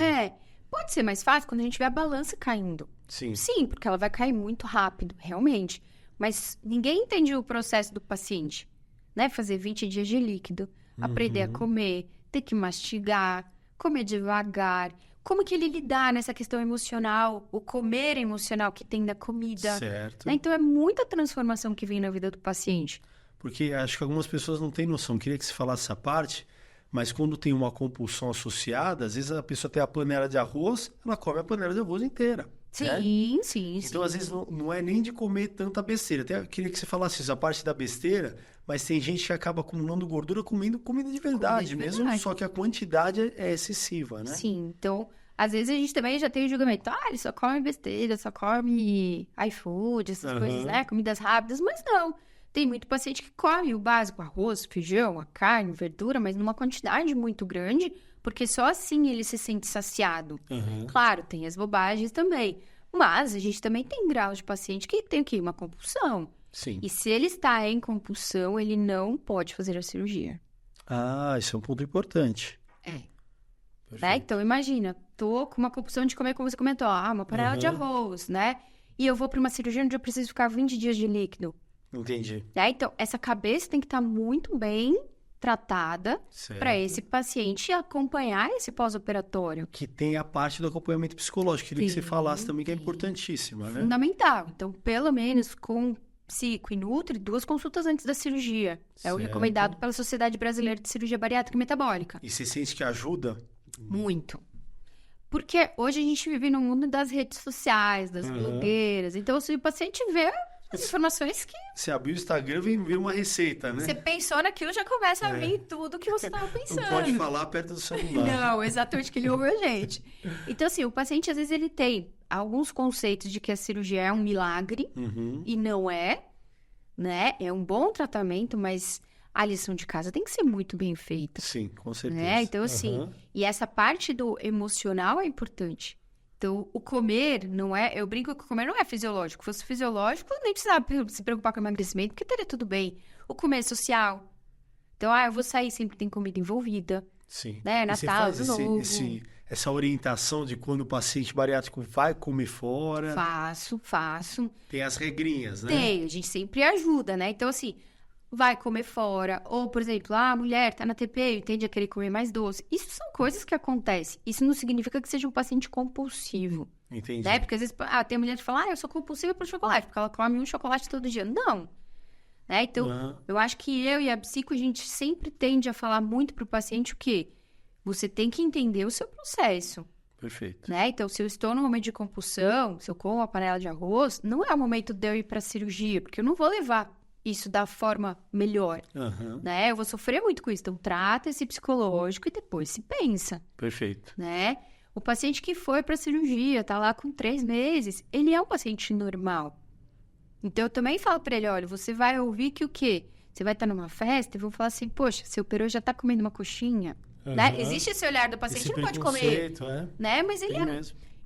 Pode ser mais fácil quando a gente vê a balança caindo. Sim. Sim, porque ela vai cair muito rápido, realmente. Mas ninguém entende o processo do paciente, né? Fazer 20 dias de líquido, aprender a comer, ter que mastigar, comer devagar. Como que ele lidar nessa questão emocional, o comer emocional que tem da comida. Certo. Né? Então, é muita transformação que vem na vida do paciente. Porque acho que algumas pessoas não têm noção. Queria que você falasse essa parte, mas quando tem uma compulsão associada, às vezes a pessoa tem a panela de arroz, ela come a panela de arroz inteira. Sim, né? sim. Então, às vezes, não é nem de comer tanta besteira. Até queria que você falasse isso, a parte da besteira, mas tem gente que acaba acumulando gordura comendo comida de verdade, mesmo, só que a quantidade é excessiva, né? Sim, então, às vezes a gente também já tem o julgamento, ele só come besteira, só come iFood, essas coisas, né? Comidas rápidas, mas não. Tem muito paciente que come o básico, arroz, feijão, a carne, verdura, mas numa quantidade muito grande, porque só assim ele se sente saciado. Claro, tem as bobagens também, mas a gente também tem graus de paciente que tem o quê? Uma compulsão. Sim. E se ele está em compulsão, ele não pode fazer a cirurgia. Isso é um ponto importante. Né? Então, imagina, tô com uma compulsão de comer, como você comentou, uma panela de arroz, né? E eu vou para uma cirurgia onde eu preciso ficar 20 dias de líquido. Entendi. Né? Então, essa cabeça tem que estar muito bem tratada para esse paciente acompanhar esse pós-operatório. Que tem a parte do acompanhamento psicológico. Queria que você falasse também, que é importantíssima, né? Fundamental. Então, pelo menos com psico e nutri, 2 consultas antes da cirurgia. É o recomendado pela Sociedade Brasileira de Cirurgia Bariátrica e Metabólica. E você sente que ajuda? Muito. Porque hoje a gente vive no mundo das redes sociais, das blogueiras. Então, se o paciente vê as informações que... Você abriu o Instagram e vem uma receita, né? Você pensou naquilo, já começa a vir tudo que você estava pensando. Não pode falar perto do celular. Não, exatamente, que ele ouve a gente. Então, assim, o paciente, às vezes, ele tem alguns conceitos de que a cirurgia é um milagre, e não é, né? É um bom tratamento, mas a lição de casa tem que ser muito bem feita. Sim, com certeza. Né? Então, assim, e essa parte do emocional é importante. Então, o comer não é... Eu brinco que o comer não é fisiológico. Se fosse fisiológico, nem precisava se preocupar com o emagrecimento, porque teria tudo bem. O comer é social. Então, eu vou sair, sempre tem comida envolvida. Sim. Né? Natal, Ano novo. Essa orientação de quando o paciente bariátrico vai comer fora? Faço. Tem as regrinhas, né? Tem, a gente sempre ajuda, né? Então, assim, vai comer fora. Ou, por exemplo, a mulher tá na TPM, tende a querer comer mais doce. Isso são coisas que acontecem. Isso não significa que seja um paciente compulsivo. Entendi. Né? Porque às vezes tem mulher que fala, eu sou compulsiva pro chocolate, porque ela come um chocolate todo dia. Não. Né? Então, eu acho que eu e a psico, a gente sempre tende a falar muito pro paciente o quê? Você tem que entender o seu processo. Perfeito. Né? Então, se eu estou no momento de compulsão, se eu como uma panela de arroz, não é o momento de eu ir pra cirurgia, porque eu não vou levar isso da forma melhor, né? Eu vou sofrer muito com isso. Então, trata esse psicológico e depois se pensa. Perfeito. Né? O paciente que foi para cirurgia, tá lá com 3 meses, ele é um paciente normal. Então, eu também falo para ele, olha, você vai ouvir que o quê? Você vai estar numa festa e vão falar assim, poxa, seu peru já tá comendo uma coxinha. Né? Existe esse olhar do paciente, não pode comer. Né? Mas ele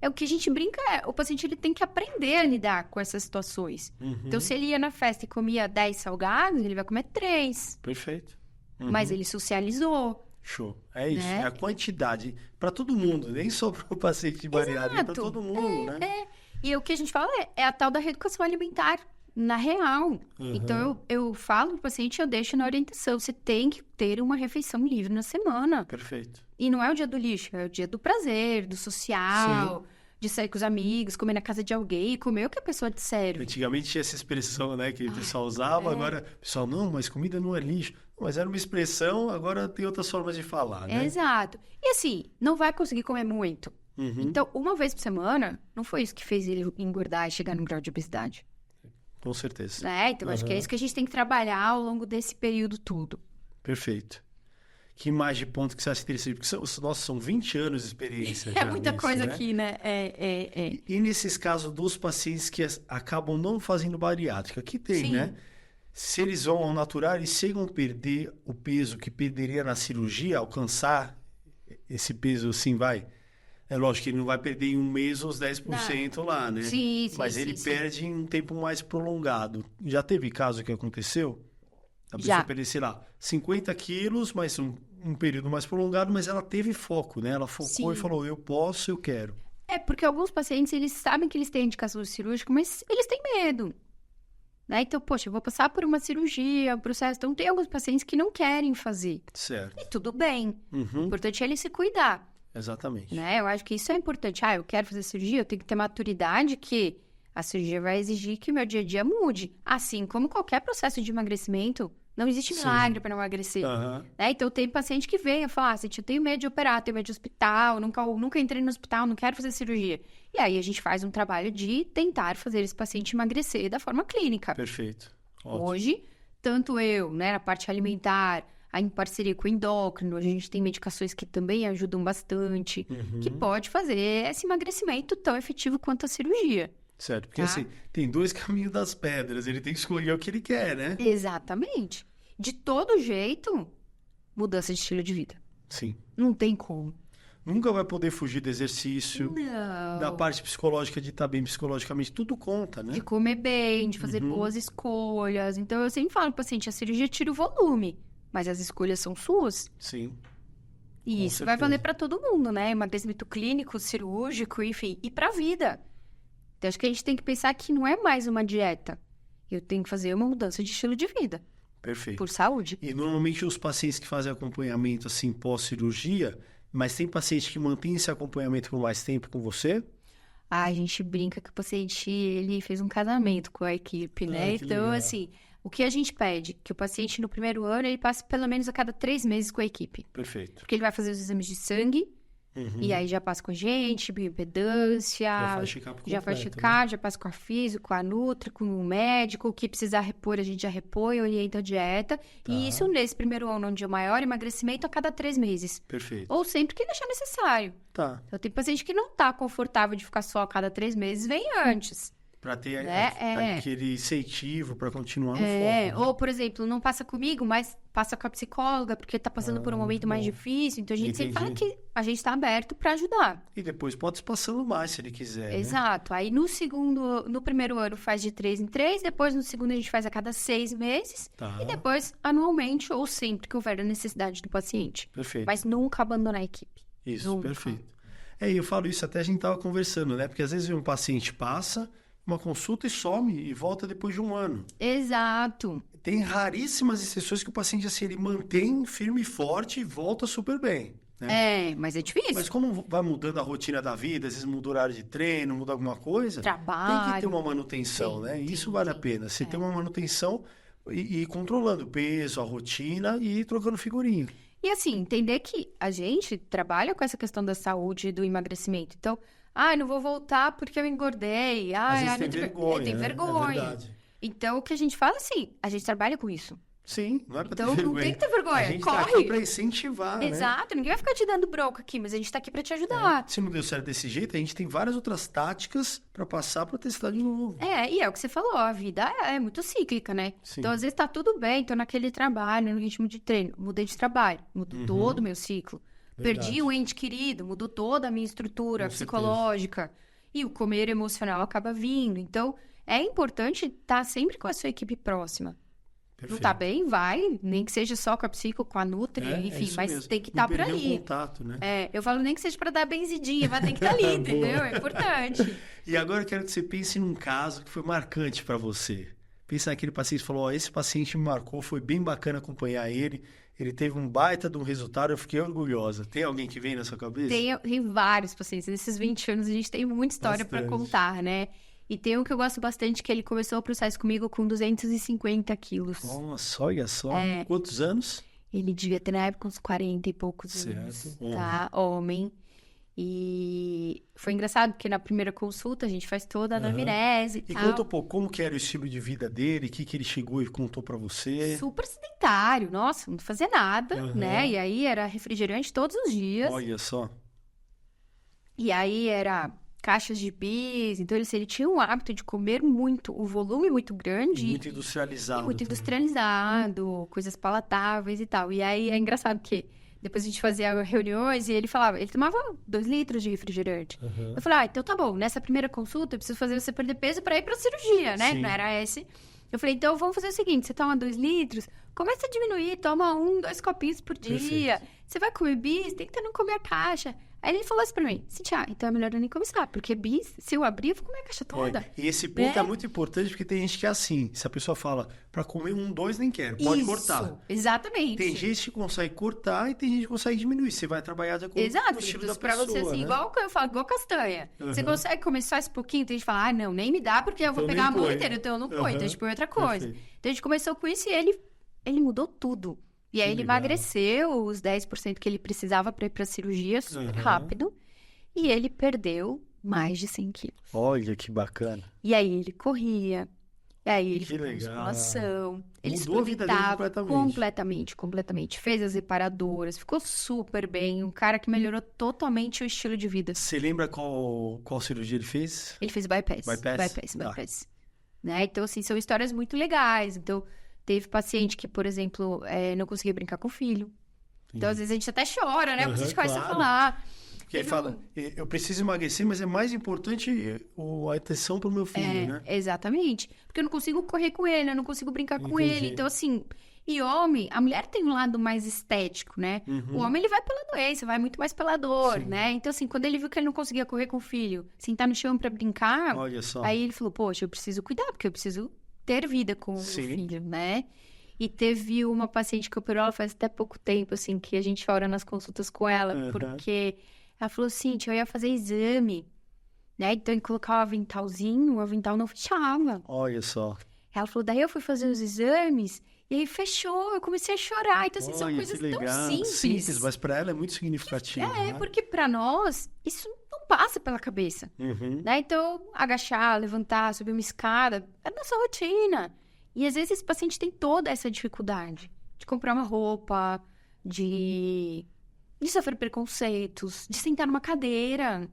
é o que a gente brinca, o paciente ele tem que aprender a lidar com essas situações. Então, se ele ia na festa e comia 10 salgados, ele vai comer 3. Perfeito. Mas ele socializou. Show. É isso. Né? É a quantidade para todo mundo, nem só para o paciente bariátrico, é para todo mundo, né? E o que a gente fala é a tal da reeducação alimentar, na real. Então, eu falo para o paciente, eu deixo na orientação. Você tem que ter uma refeição livre na semana. Perfeito. E não é o dia do lixo, é o dia do prazer, do social, de sair com os amigos, comer na casa de alguém, comer o que a pessoa disser. Antigamente tinha essa expressão, né, que o pessoal usava, agora o pessoal, não, mas comida não é lixo. Mas era uma expressão, agora tem outras formas de falar, né? Exato. E assim, não vai conseguir comer muito. Então, uma vez por semana, não foi isso que fez ele engordar e chegar num grau de obesidade. Com certeza. Né? Então, acho que é isso que a gente tem que trabalhar ao longo desse período todo. Perfeito. Que mais de ponto que você acha interessante? Porque são 20 anos de experiência. É muita coisa, né? Aqui, né? E nesses casos dos pacientes que acabam não fazendo bariátrica, que tem, né? se eles vão ao natural, eles chegam a perder o peso que perderia na cirurgia, alcançar esse peso assim, vai. É lógico que ele não vai perder em um mês os 10% lá, né? Sim, Mas ele perde em um tempo mais prolongado. Já teve caso que aconteceu? A pessoa perder, sei lá, 50 quilos, mas um período mais prolongado, mas ela teve foco, né? Ela focou e falou, eu posso, eu quero. É, porque alguns pacientes, eles sabem que eles têm indicação cirúrgica, mas eles têm medo. Né? Então, poxa, eu vou passar por uma cirurgia, um processo. Então, tem alguns pacientes que não querem fazer. Certo. E tudo bem. O importante é ele se cuidar. Exatamente. Né? Eu acho que isso é importante. Eu quero fazer cirurgia, eu tenho que ter maturidade que a cirurgia vai exigir que o meu dia a dia mude. Assim como qualquer processo de emagrecimento, não existe milagre para não emagrecer. Né? Então, tem paciente que vem e fala, gente, eu tenho medo de operar, tenho medo de hospital, nunca entrei no hospital, não quero fazer cirurgia. E aí, a gente faz um trabalho de tentar fazer esse paciente emagrecer da forma clínica. Perfeito. Ótimo. Hoje, tanto eu, né, na parte alimentar, em parceria com o endócrino, a gente tem medicações que também ajudam bastante, que pode fazer esse emagrecimento tão efetivo quanto a cirurgia. Certo, porque assim, tem dois caminhos das pedras, ele tem que escolher o que ele quer, né? Exatamente. De todo jeito, mudança de estilo de vida. Sim. Não tem como. Nunca vai poder fugir do exercício, Não. da parte psicológica, de estar bem psicologicamente, tudo conta, né? De comer bem, de fazer boas escolhas. Então, eu sempre falo pro paciente, a cirurgia tira o volume, mas as escolhas são suas. Sim. E isso vai valer para todo mundo, né? Emagrecimento clínico, cirúrgico, enfim, e para a vida. Então, acho que a gente tem que pensar que não é mais uma dieta. Eu tenho que fazer uma mudança de estilo de vida. Perfeito. Por saúde. E normalmente os pacientes que fazem acompanhamento assim pós-cirurgia, mas tem paciente que mantém esse acompanhamento por mais tempo com você? A gente brinca que o paciente, ele fez um casamento com a equipe, né? Então, legal. assim, o que a gente pede? Que o paciente, no primeiro ano, ele passe pelo menos a cada 3 meses com a equipe. Perfeito. Porque ele vai fazer os exames de sangue, e aí já passa com a gente, bioimpedância, já faz check-up, já passa com a física, com a nutri, com o médico, o que precisar repor, a gente já repõe, orienta a dieta. E isso nesse primeiro ano, onde é o maior emagrecimento, a cada 3 meses. Perfeito. Ou sempre que ele achar necessário. Tá. Então, tem paciente que não tá confortável de ficar só a cada 3 meses, vem antes. Para ter Né? aquele incentivo para continuar no foco. Né? Ou, por exemplo, não passa comigo, mas passa com a psicóloga, porque tá passando por um momento mais difícil. Então, a gente sempre fala que a gente tá aberto para ajudar. E depois pode ir passando mais, se ele quiser. Exato. Né? Aí, no primeiro ano, faz de 3 em 3. Depois, no segundo, a gente faz a cada 6 meses. Tá. E depois, anualmente, ou sempre que houver a necessidade do paciente. Perfeito. Mas nunca abandonar a equipe. Isso, Nunca. perfeito. Eu falo isso até a gente tava conversando, né? Porque às vezes um paciente passa uma consulta e some e volta depois de um ano. Exato. Tem raríssimas exceções que o paciente, assim, ele mantém firme e forte e volta super bem. Né? Mas é difícil. Mas como vai mudando a rotina da vida, às vezes muda o horário de treino, muda alguma coisa, Trabalho. tem que ter uma manutenção, né? E isso vale a pena. Você tem uma manutenção e controlando o peso, a rotina e trocando figurinha. E assim, entender que a gente trabalha com essa questão da saúde e do emagrecimento. Então, não vou voltar porque eu engordei. Às vezes tem vergonha, tem né? vergonha. É verdade. Então, o que a gente fala, assim, a gente trabalha com isso. Sim, não é pra ter Então, vergonha. não tem que ter vergonha. A gente Corre. tá aqui pra incentivar, né? Exato. Ninguém vai ficar te dando bronca aqui, mas a gente tá aqui pra te ajudar. Se não deu certo desse jeito, a gente tem várias outras táticas pra passar pra testar de novo. E é o que você falou, a vida é muito cíclica, né? Sim. Então, às vezes tá tudo bem, tô naquele trabalho, no ritmo de treino. Mudei de trabalho, mudou todo o meu ciclo. Verdade. Perdi o ente querido, mudou toda a minha estrutura Com psicológica. E o comer emocional acaba vindo. Então, é importante estar sempre com a sua equipe próxima. Perfeito. Não tá bem? Vai. Nem que seja só com a psico, com a nutri, enfim. isso Mas mesmo. tem que Não estar por perder o ali. contato, né? Eu falo nem que seja para dar benzidinha, mas tem que estar ali, entendeu? É importante. E agora eu quero que você pense num caso que foi marcante pra você. Pensa naquele paciente que falou, esse paciente me marcou, foi bem bacana acompanhar ele. Ele teve um baita de um resultado, eu fiquei orgulhosa. Tem alguém que vem na sua cabeça? Tem vários pacientes. Nesses 20 anos a gente tem muita história para contar, né? E tem um que eu gosto bastante, que ele começou o processo comigo com 250 quilos. Nossa, olha só. Quantos anos? Ele devia ter na época uns 40 e poucos anos, tá? Homem. E foi engraçado, porque na primeira consulta a gente faz toda a anamnese e tal. Conta um pouco como que era o estilo de vida dele, o que ele chegou e contou pra você. Super sedentário, nossa, não fazia nada, né? E aí era refrigerante todos os dias. Olha só. E aí era caixas de bis. Então, ele tinha um hábito de comer muito, o volume muito grande. Muito industrializado. E muito também. industrializado, coisas palatáveis e tal. E aí, é engraçado que depois a gente fazia reuniões e ele falava, ele tomava 2 litros de refrigerante. Uhum. Eu falei, então tá bom, nessa primeira consulta eu preciso fazer você perder peso pra ir pra cirurgia, né? Sim. Não era esse. Eu falei, então vamos fazer o seguinte, você toma 2 litros, começa a diminuir, toma 1, 2 copinhos por dia. Perfeito. Você vai comer bis, tenta não comer a caixa. Aí ele falou assim pra mim, Cintia, então é melhor eu nem começar, porque bis, se eu abrir, eu vou comer a caixa toda. E esse ponto Né? é muito importante, porque tem gente que é assim. Se a pessoa fala, pra comer 1, 2, nem quero. Pode Isso, cortar. exatamente. Tem gente que consegue cortar e tem gente que consegue diminuir. Você vai trabalhar de acordo com Exato, o estilo da pra pessoa, você assim, né? igual eu falo, igual castanha. Você Uhum. consegue comer só esse pouquinho? Tem gente que fala, não, nem me dá porque eu vou Então pegar a nem mão põe. inteira, então eu não ponho, então a gente põe outra Perfeito. coisa. Então a gente começou com isso e ele mudou tudo. E aí Que ele legal. emagreceu os 10% que ele precisava pra ir pra cirurgia super Uhum. rápido. E ele perdeu mais de 100 quilos. Olha que bacana. E aí ele corria. E aí ele Que foi pra legal. musculação. Ele Mudou a vida dele suplementava completamente. completamente. Fez as reparadoras, ficou super bem. Um cara que melhorou totalmente o estilo de vida. Você lembra qual cirurgia ele fez? Ele fez bypass. Bypass? Tá. Bypass. Né? Então, assim, são histórias muito legais. Então, teve paciente que, por exemplo, não conseguia brincar com o filho. Então, às vezes, a gente até chora, né? Porque a gente começa a claro. falar. Porque ele fala, eu preciso emagrecer, mas é mais importante a atenção pro meu filho, né? Exatamente. Porque eu não consigo correr com ele, eu não consigo brincar com Entendi. ele. Então, assim... E homem, a mulher tem um lado mais estético, né? O homem, ele vai pela doença, vai muito mais pela dor, Sim. né? Então, assim, quando ele viu que ele não conseguia correr com o filho, sentar no chão pra brincar... Olha só. Aí ele falou, poxa, eu preciso cuidar, porque eu preciso ter vida com o meu Sim. filho, né? E teve uma paciente que operou ela faz até pouco tempo, assim, que a gente ora nas consultas com ela, Uhum. porque ela falou assim, eu ia fazer exame, né? Então, eu ia colocar o aventalzinho, o avental não fechava. Olha só. Ela falou, daí eu fui fazer os exames, e aí fechou, eu comecei a chorar. Então, assim, são Olha, coisas que legal. tão simples. Simples, mas pra ela é muito significativo. né? Porque pra nós, isso não passa pela cabeça. Uhum. Né? Então, agachar, levantar, subir uma escada, é nossa rotina. E às vezes esse paciente tem toda essa dificuldade de comprar uma roupa, de sofrer preconceitos, de sentar numa cadeira,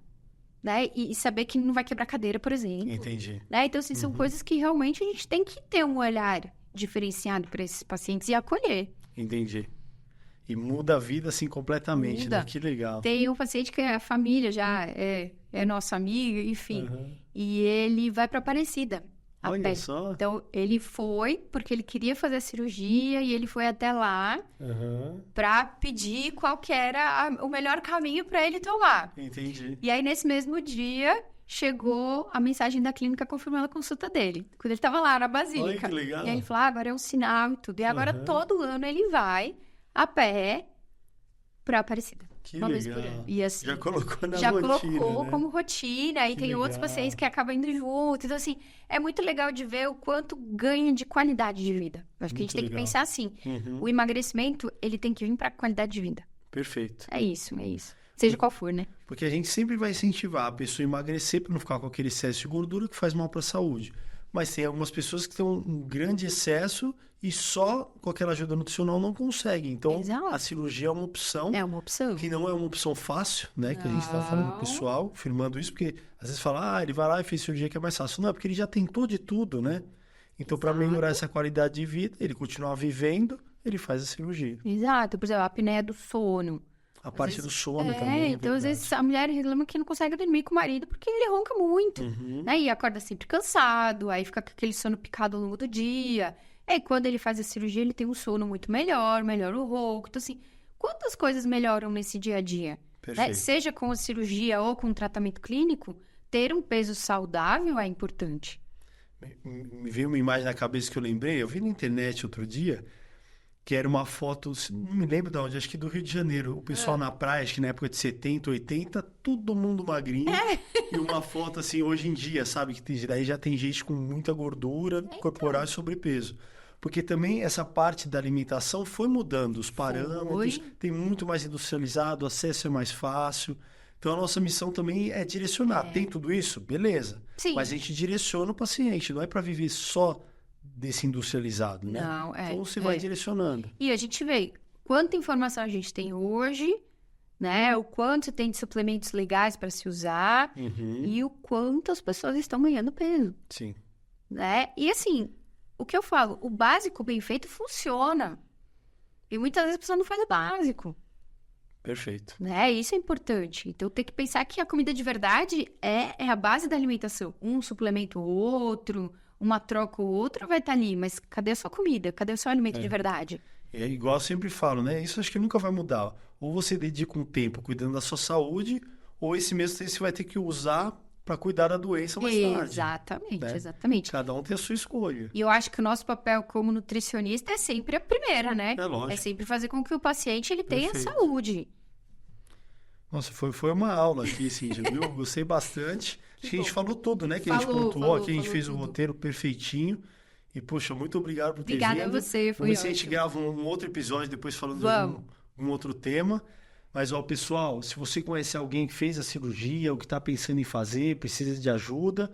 né? E saber que não vai quebrar cadeira, por exemplo. Entendi. Né? Então, assim, são coisas que realmente a gente tem que ter um olhar diferenciado para esses pacientes e acolher. Entendi. E muda a vida, assim, completamente, Muda. né? Que legal. Tem um paciente que a família já é nosso amigo, enfim. Uhum. E ele vai para Aparecida. A Olha pé. só. Então, ele foi porque ele queria fazer a cirurgia e ele foi até lá Uhum. para pedir qual que era o melhor caminho para ele tomar. Entendi. E aí, nesse mesmo dia, chegou a mensagem da clínica confirmando a consulta dele. Quando ele estava lá na Basílica. Olha que legal. E aí ele falou, agora é um sinal e tudo. E agora, Uhum. todo ano, ele vai a pé para Aparecida. Que Uma vez legal. por ano. E assim, Já colocou na já rotina, colocou né? como rotina, aí Que tem outros legal. pacientes que acabam indo junto. Então, assim, é muito legal de ver o quanto ganha de qualidade de vida. Eu acho que a gente Muito tem que legal. pensar assim: Uhum. o emagrecimento, ele tem que vir para qualidade de vida. Perfeito. É isso, é isso. Seja qual for, né? Porque a gente sempre vai incentivar a pessoa a emagrecer para não ficar com aquele excesso de gordura que faz mal para a saúde. Mas tem algumas pessoas que têm um grande excesso e só com aquela ajuda nutricional não conseguem. Então, Exato. a cirurgia é uma opção, É uma opção. que não é uma opção fácil, né? Que a gente está falando pro pessoal, afirmando isso, porque às vezes fala, ele vai lá e fez cirurgia que é mais fácil. Não, é porque ele já tentou de tudo, né? Então, para melhorar essa qualidade de vida, ele continuar vivendo, ele faz a cirurgia. Exato. Por exemplo, a apneia do sono. A parte vezes- do sono também. Então às verdade. vezes a mulher reclama que não consegue dormir com o marido porque ele ronca muito, Uhum. né? E acorda sempre cansado, aí fica com aquele sono picado ao longo do dia. E aí, quando ele faz a cirurgia, ele tem um sono muito melhor, melhora o ronco. Então, assim, quantas coisas melhoram nesse dia a dia? Né? Perfeito. Seja com a cirurgia ou com o tratamento clínico, ter um peso saudável é importante. Me veio uma imagem na cabeça que eu lembrei. Eu vi na internet outro dia que era uma foto, não me lembro de onde, acho que do Rio de Janeiro. O pessoal na praia, acho que na época de 70, 80, todo mundo magrinho. E uma foto assim, hoje em dia, sabe? Que daí já tem gente com muita gordura corporal e sobrepeso. Porque também essa parte da alimentação foi mudando, os parâmetros, tem muito mais industrializado, o acesso é mais fácil. Então a nossa missão também é direcionar. Tem tudo isso? Beleza. Sim. Mas a gente direciona o paciente, não é para viver só desse industrializado, né? Não, Então você vai direcionando. E a gente vê quanta informação a gente tem hoje né? O quanto tem de suplementos legais para se usar e o quanto as pessoas estão ganhando peso, Sim. né? E assim, o que eu falo, o básico bem feito funciona. E muitas vezes a pessoa não faz o básico, Perfeito. né? Isso é importante. Então tem que pensar que a comida de verdade é a base da alimentação. Um suplemento ou outro, uma troca ou outra vai estar ali, mas cadê a sua comida? Cadê o seu alimento de verdade? É igual eu sempre falo, né? Isso acho que nunca vai mudar. Ou você dedica um tempo cuidando da sua saúde, ou esse mesmo tempo você vai ter que usar para cuidar da doença mais tarde. Exatamente, né? exatamente. Cada um tem a sua escolha. E eu acho que o nosso papel como nutricionista é sempre a primeira, né? É lógico. É sempre fazer com que o paciente ele tenha Perfeito. saúde. Nossa, foi uma aula aqui, Cíntia, viu? Gostei bastante. Acho que a gente falou tudo, né? Que a gente Falou, pontuou aqui, a gente falou fez o tudo. roteiro perfeitinho. E, poxa, muito obrigado por ter Obrigada a vindo. você, foi Vamos ver se a gente ótimo. grava um outro episódio depois falando Vamos. de um outro tema. Mas, ó, pessoal, se você conhece alguém que fez a cirurgia ou que está pensando em fazer, precisa de ajuda,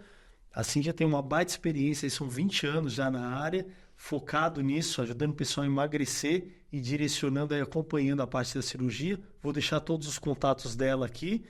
a Cíntia tem uma baita experiência, são 20 anos já na área, focado nisso, ajudando o pessoal a emagrecer e direcionando e acompanhando a parte da cirurgia. Vou deixar todos os contatos dela aqui.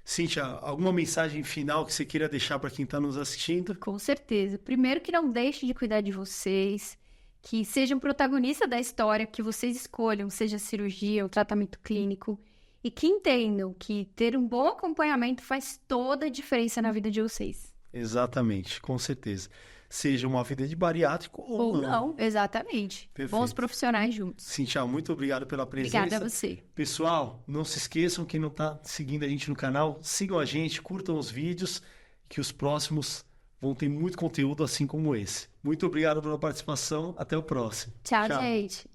Cíntia, alguma mensagem final que você queira deixar para quem está nos assistindo? Com certeza. Primeiro que não deixe de cuidar de vocês, que sejam protagonistas da história, que vocês escolham, seja cirurgia ou tratamento clínico, e que entendam que ter um bom acompanhamento faz toda a diferença na vida de vocês. Exatamente, com certeza. Seja uma vida de bariátrico ou não. Exatamente. Perfeito. Bons profissionais juntos. Cíntia, muito obrigado pela presença. Obrigada a você. Pessoal, não se esqueçam, quem não está seguindo a gente no canal, sigam a gente, curtam os vídeos, que os próximos vão ter muito conteúdo assim como esse. Muito obrigado pela participação, até o próximo. Tchau, gente.